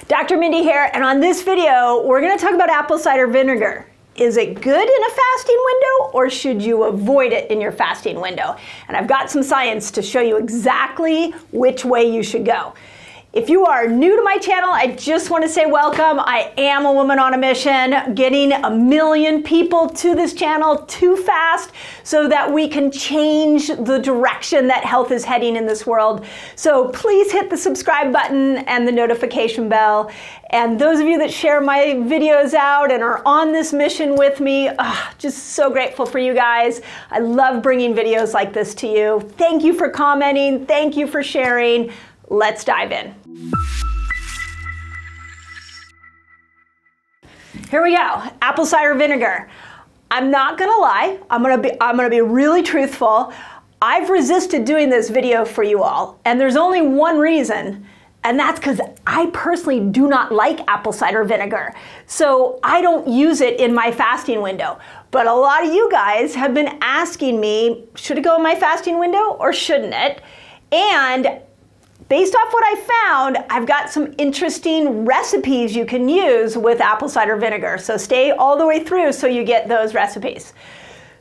Dr. Mindy here, and on this video, we're going to talk about apple cider vinegar. Is it good in a fasting window, or should you avoid it in your fasting window? And I've got some science to show you exactly which way you should go. If you are new to my channel, I just want to say welcome. I am a woman on a mission, getting 1 million people to this channel too fast so that we can change the direction that health is heading in this world. So please hit the subscribe button and the notification bell. And those of you that share my videos out and are on this mission with me, just so grateful for you guys. I love bringing videos like this to you. Thank you for commenting. Thank you for sharing. Let's dive in. Here we go, apple cider vinegar. I'm not gonna lie, I'm gonna be really truthful. I've resisted doing this video for you all, and there's only one reason, and that's because I personally do not like apple cider vinegar. So I don't use it in my fasting window. But a lot of you guys have been asking me, should it go in my fasting window or shouldn't it? And based off what I found, I've got some interesting recipes you can use with apple cider vinegar. So stay all the way through so you get those recipes.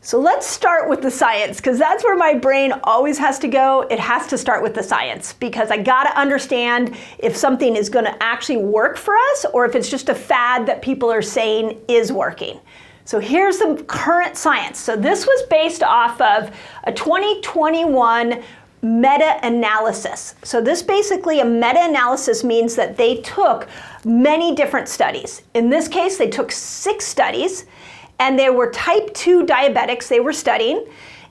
So let's start with the science, because that's where my brain always has to go. It has to start with the science, because I gotta understand if something is gonna actually work for us or if it's just a fad that people are saying is working. So here's the current science. So this was based off of a 2021 meta-analysis. So this basically, a meta-analysis means that they took many different studies. In this case, they took 6 studies, and they were type 2 diabetics they were studying,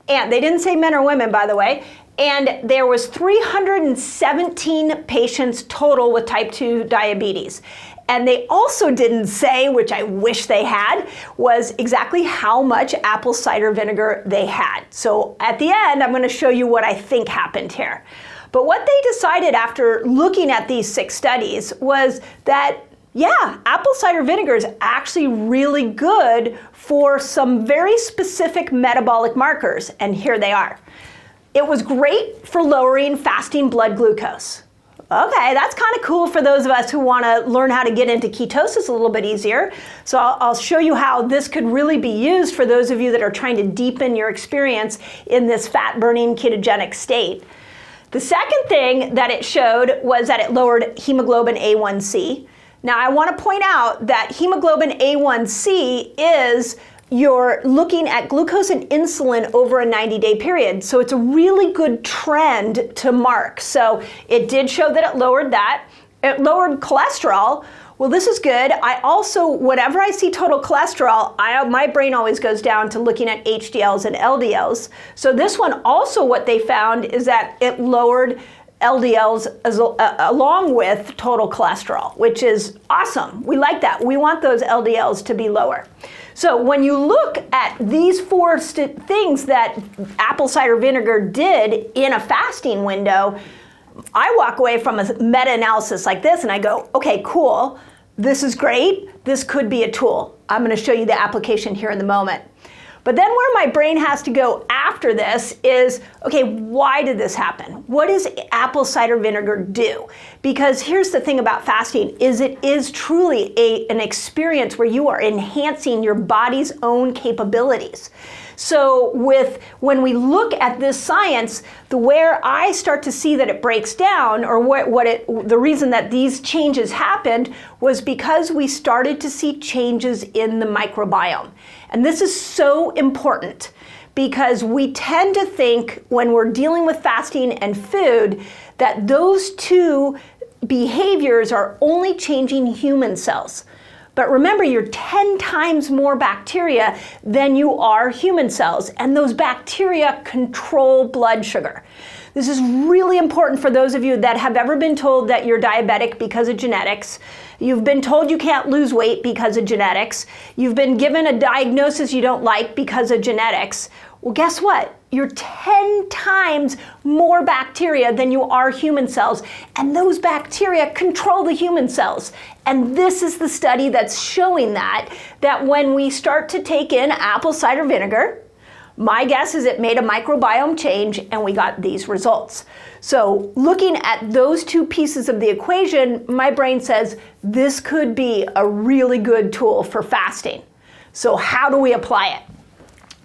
and they didn't say men or women, by the way, and there was 317 patients total with type 2 diabetes. And they also didn't say, which I wish they had, was exactly how much apple cider vinegar they had. So at the end, I'm going to show you what I think happened here. But what they decided after looking at these 6 studies was that, yeah, apple cider vinegar is actually really good for some very specific metabolic markers. And here they are. It was great for lowering fasting blood glucose. Okay, that's kind of cool for those of us who want to learn how to get into ketosis a little bit easier. So I'll show you how this could really be used for those of you that are trying to deepen your experience in this fat-burning ketogenic state. The second thing that it showed was that it lowered hemoglobin A1C. Now I want to point out that hemoglobin A1C is you're looking at glucose and insulin over a 90-day period. So it's a really good trend to mark. So it did show that it lowered that. It lowered cholesterol. Well, this is good. I also, whenever I see total cholesterol, my brain always goes down to looking at HDLs and LDLs. So this one also, what they found is that it lowered LDLs along with total cholesterol, which is awesome. We like that. We want those LDLs to be lower. So when you look at these 4 things that apple cider vinegar did in a fasting window, I walk away from a meta-analysis like this and I go, okay, cool. This is great. This could be a tool. I'm going to show you the application here in a moment. But then where my brain has to go after this is, okay, why did this happen? What does apple cider vinegar do? Because here's the thing about fasting, is it is truly an experience where you are enhancing your body's own capabilities. So when we look at this science, where I start to see that it breaks down, or the reason that these changes happened was because we started to see changes in the microbiome. And this is so important because we tend to think when we're dealing with fasting and food that those 2 behaviors are only changing human cells. But remember, you're 10 times more bacteria than you are human cells, and those bacteria control blood sugar. This is really important for those of you that have ever been told that you're diabetic because of genetics. You've been told you can't lose weight because of genetics. You've been given a diagnosis you don't like because of genetics. Well, guess what? You're 10 times more bacteria than you are human cells, and those bacteria control the human cells. And this is the study that's showing that when we start to take in apple cider vinegar, My guess is it made a microbiome change and we got these results. So looking at those two pieces of the equation, my brain says this could be a really good tool for fasting. So how do we apply it?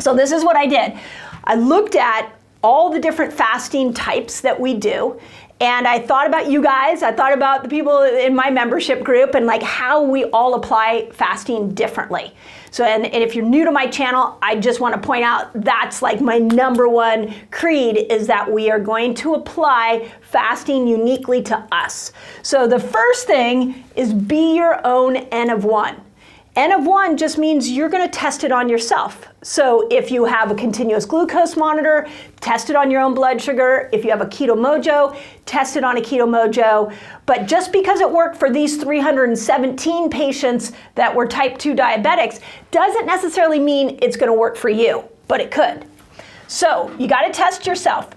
So this is what I did. I looked at all the different fasting types that we do, and I thought about you guys, I thought about the people in my membership group and like how we all apply fasting differently. So, and if you're new to my channel, I just want to point out that's like my #1 creed, is that we are going to apply fasting uniquely to us. So the first thing is be your own N of 1. N of 1 just means you're going to test it on yourself. So if you have a continuous glucose monitor, test it on your own blood sugar. If you have a Keto Mojo, test it on a Keto Mojo. But just because it worked for these 317 patients that were type 2 diabetics doesn't necessarily mean it's going to work for you, but it could. So you got to test yourself.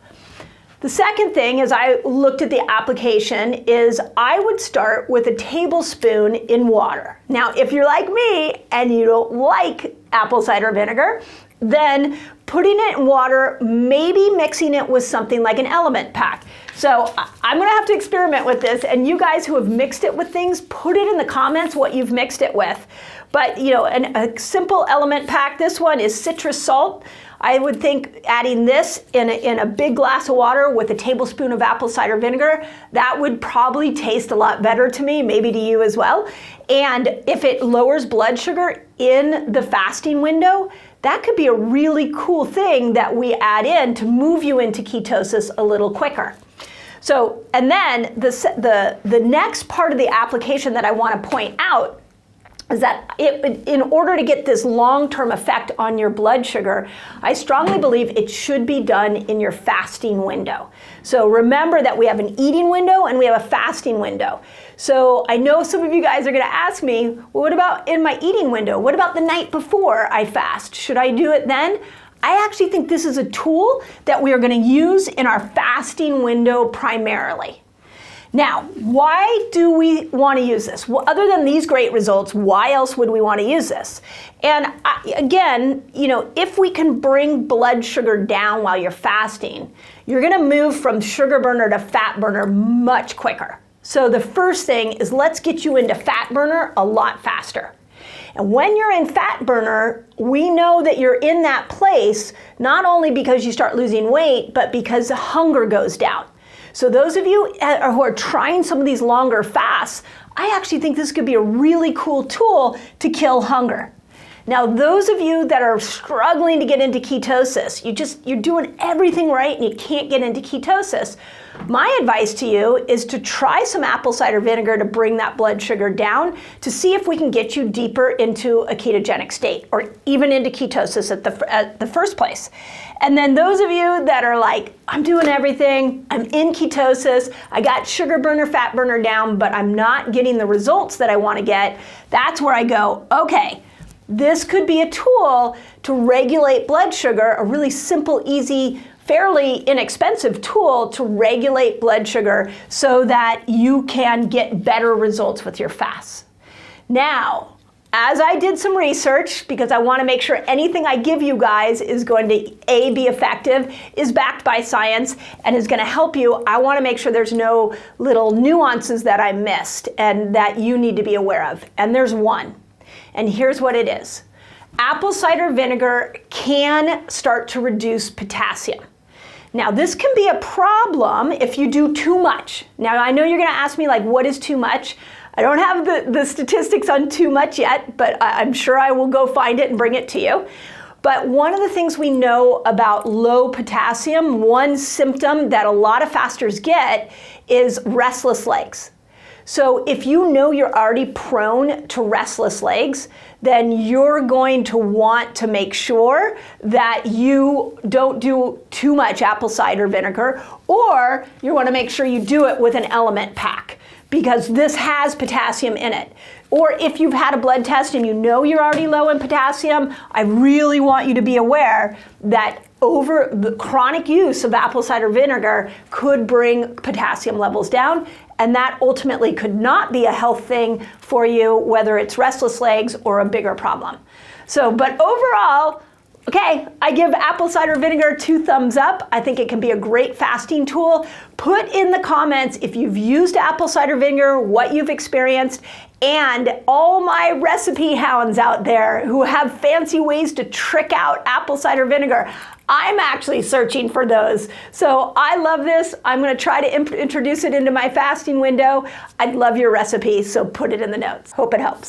The second thing, as I looked at the application, is I would start with a tablespoon in water. Now, if you're like me and you don't like apple cider vinegar, then putting it in water, maybe mixing it with something like an element pack. So I'm gonna have to experiment with this, and you guys who have mixed it with things, put it in the comments what you've mixed it with. But you know, a simple element pack, this one is citrus salt. I would think adding this in a big glass of water with a tablespoon of apple cider vinegar, that would probably taste a lot better to me, maybe to you as well. And if it lowers blood sugar in the fasting window, that could be a really cool thing that we add in to move you into ketosis a little quicker. So, and then the next part of the application that I want to point out is that in order to get this long-term effect on your blood sugar, I strongly believe it should be done in your fasting window. So remember that we have an eating window and we have a fasting window. So I know some of you guys are gonna ask me, well, what about in my eating window? What about the night before I fast? Should I do it then? I actually think this is a tool that we are gonna use in our fasting window primarily. Now, why do we want to use this? Well, other than these great results, why else would we want to use this? And again, you know, if we can bring blood sugar down while you're fasting, you're going to move from sugar burner to fat burner much quicker. So the first thing is let's get you into fat burner a lot faster. And when you're in fat burner, we know that you're in that place not only because you start losing weight, but because the hunger goes down. So those of you who are trying some of these longer fasts, I actually think this could be a really cool tool to kill hunger. Now, those of you that are struggling to get into ketosis, you're doing everything right and you can't get into ketosis, my advice to you is to try some apple cider vinegar to bring that blood sugar down to see if we can get you deeper into a ketogenic state or even into ketosis at the first place. And then those of you that are like, I'm doing everything, I'm in ketosis, I got sugar burner, fat burner down, but I'm not getting the results that I want to get, that's where I go, okay, this could be a tool to regulate blood sugar, a really simple, easy, fairly inexpensive tool to regulate blood sugar so that you can get better results with your fasts. Now, as I did some research, because I want to make sure anything I give you guys is going to be effective, is backed by science, and is going to help you, I want to make sure there's no little nuances that I missed and that you need to be aware of. And there's one. And here's what it is. Apple cider vinegar can start to reduce potassium. Now, this can be a problem if you do too much. Now, I know you're going to ask me, like, what is too much? I don't have the statistics on too much yet, but I'm sure I will go find it and bring it to you. But one of the things we know about low potassium, one symptom that a lot of fasters get is restless legs. So if you know you're already prone to restless legs, then you're going to want to make sure that you don't do too much apple cider vinegar, or you want to make sure you do it with an element pack, because this has potassium in it. Or if you've had a blood test and you know you're already low in potassium, I really want you to be aware that over the chronic use of apple cider vinegar could bring potassium levels down, and that ultimately could not be a health thing for you, whether it's restless legs or a bigger problem. So, but overall, Okay, I give apple cider vinegar 2 thumbs up. I think it can be a great fasting tool. Put in the comments if you've used apple cider vinegar, what you've experienced, and all my recipe hounds out there who have fancy ways to trick out apple cider vinegar. I'm actually searching for those. So I love this. I'm going to try to introduce it into my fasting window. I'd love your recipe, so put it in the notes. Hope it helps.